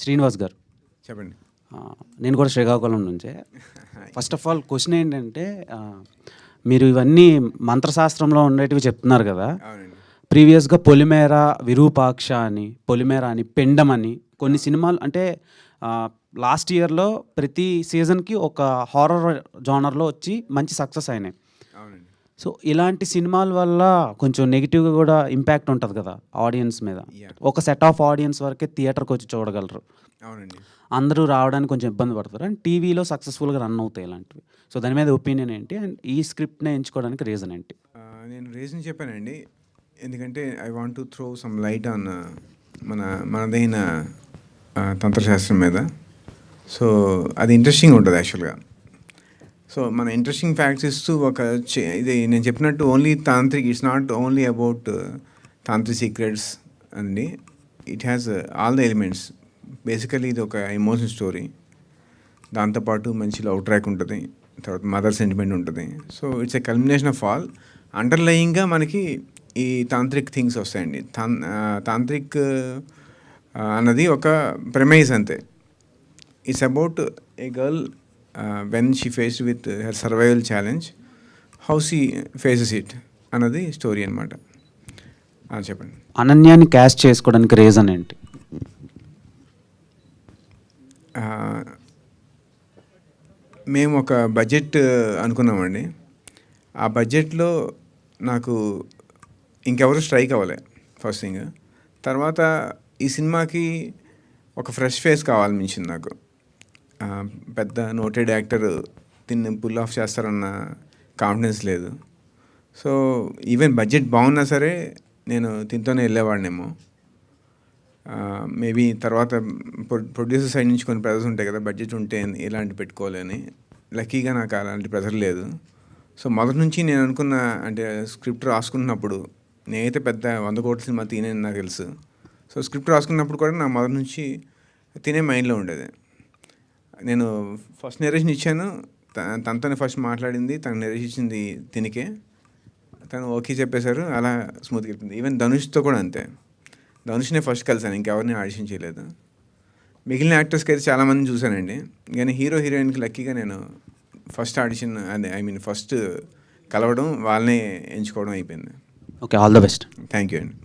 శ్రీనివాస్ గారు. చెప్పండి. నేను కూడా శ్రీకాకుళం నుంచే. ఫస్ట్ ఆఫ్ ఆల్ క్వశ్చన్ ఏంటంటే, మీరు ఇవన్నీ మంత్రశాస్త్రంలో ఉండేటివి చెప్తున్నారు కదా. అవునండి. ప్రీవియస్గా పొలిమేర, విరూపాక్ష అని, పొలిమేర అని, పెండం అని కొన్ని సినిమాలు అంటే లాస్ట్ ఇయర్లో ప్రతి సీజన్కి ఒక హారర్ జానర్లో వచ్చి మంచి సక్సెస్ అయినాయి. అవునండి. సో ఇలాంటి సినిమాల వల్ల కొంచెం నెగిటివ్గా కూడా ఇంపాక్ట్ ఉంటుంది కదా ఆడియన్స్ మీద. ఒక సెట్ ఆఫ్ ఆడియన్స్ వరకే థియేటర్కి వచ్చి చూడగలరు. అవునండి. అందరూ రావడానికి కొంచెం ఇబ్బంది పడతారు. అండ్ టీవీలో సక్సెస్ఫుల్గా రన్ అవుతాయి ఇలాంటివి. సో దాని మీద ఒపీనియన్ ఏంటి, అండ్ ఈ స్క్రిప్ట్ని ఎంచుకోవడానికి రీజన్ ఏంటి? నేను రీజన్ చెప్పానండి. ఎందుకంటే I want to throw some light on మనదైన తంత్రశాస్త్రం మీద. సో అది ఇంట్రెస్టింగ్ ఉంటుంది యాక్చువల్గా. సో మన ఇంట్రెస్టింగ్ ఫ్యాక్ట్స్ ఇస్తూ ఇది నేను చెప్పినట్టు only tantric, it's not only about tantric secrets అండి. It has all the elements. Basically ఇది ఒక ఎమోషన్ స్టోరీ. దాంతోపాటు మంచి లవ్ ట్రాక్ ఉంటుంది, తర్వాత మదర్ సెంటిమెంట్ ఉంటుంది. So it's a culmination of all. అండర్లయింగ్గా మనకి ఈ తాంత్రిక్ థింగ్స్ వస్తాయండి. తాంత్రిక్ అన్నది ఒక ప్రెమైజ్ అంతే. It's about a girl when she faced with her survival challenge, how she faces it అన్నది స్టోరీ అనమాట. చెప్పండి. అనన్యాన్ని క్యాస్ట్ చేసుకోవడానికి రీజన్ ఏంటి? మేము ఒక బడ్జెట్ అనుకున్నామండి. ఆ బడ్జెట్లో నాకు ఇంకెవరు స్ట్రైక్ అవ్వలే ఫస్ట్ థింగ్. తర్వాత ఈ సినిమాకి ఒక ఫ్రెష్ ఫేస్ కావాలనిపించింది నాకు. పెద్ద నోటెడ్ యాక్టర్ దీన్ని పుల్ ఆఫ్ చేస్తారన్న కాన్ఫిడెన్స్ లేదు. సో ఈవెన్ బడ్జెట్ బాగున్నా సరే నేను దీంతోనే వెళ్ళేవాడినేమో. మేబీ తర్వాత ప్రొడ్యూసర్ సైడ్ నుంచి కొన్ని ప్రెజర్స్ ఉంటాయి కదా, బడ్జెట్ ఉంటే ఇలాంటి పెట్టుకోవాలని. లక్కీగా నాకు అలాంటి ప్రెజర్ లేదు. సో మొదటి నుంచి నేను అనుకున్న, అంటే స్క్రిప్ట్ రాసుకున్నప్పుడు, నేనైతే పెద్ద 100 కోట్ల సినిమా తినేది నాకు తెలుసు. సో స్క్రిప్ట్ రాసుకున్నప్పుడు కూడా నా మొదటి నుంచి తినే మైండ్లో ఉండేది. నేను ఫస్ట్ నెరేషన్ ఇచ్చాను, తనతోనే ఫస్ట్ మాట్లాడింది, తను నెరేషన్ ఇచ్చింది తినికే, తను ఓకే చెప్పేశారు, అలా స్మూత్గా వెళ్ళింది. ఈవెన్ ధనుష్తో కూడా అంతే. ధనుష్నే ఫస్ట్ కలిసాను, ఇంకెవరిని ఆడిషన్ చేయలేదు. మిగిలిన యాక్టర్స్కి అయితే చాలామంది చూశానండి, కానీ హీరో హీరోయిన్కి లక్కీగా నేను ఫస్ట్ ఆడిషన్, ఫస్ట్ కలవడం, వాళ్ళనే ఎంచుకోవడం అయిపోయింది. Okay, all the best. Thank you అండి.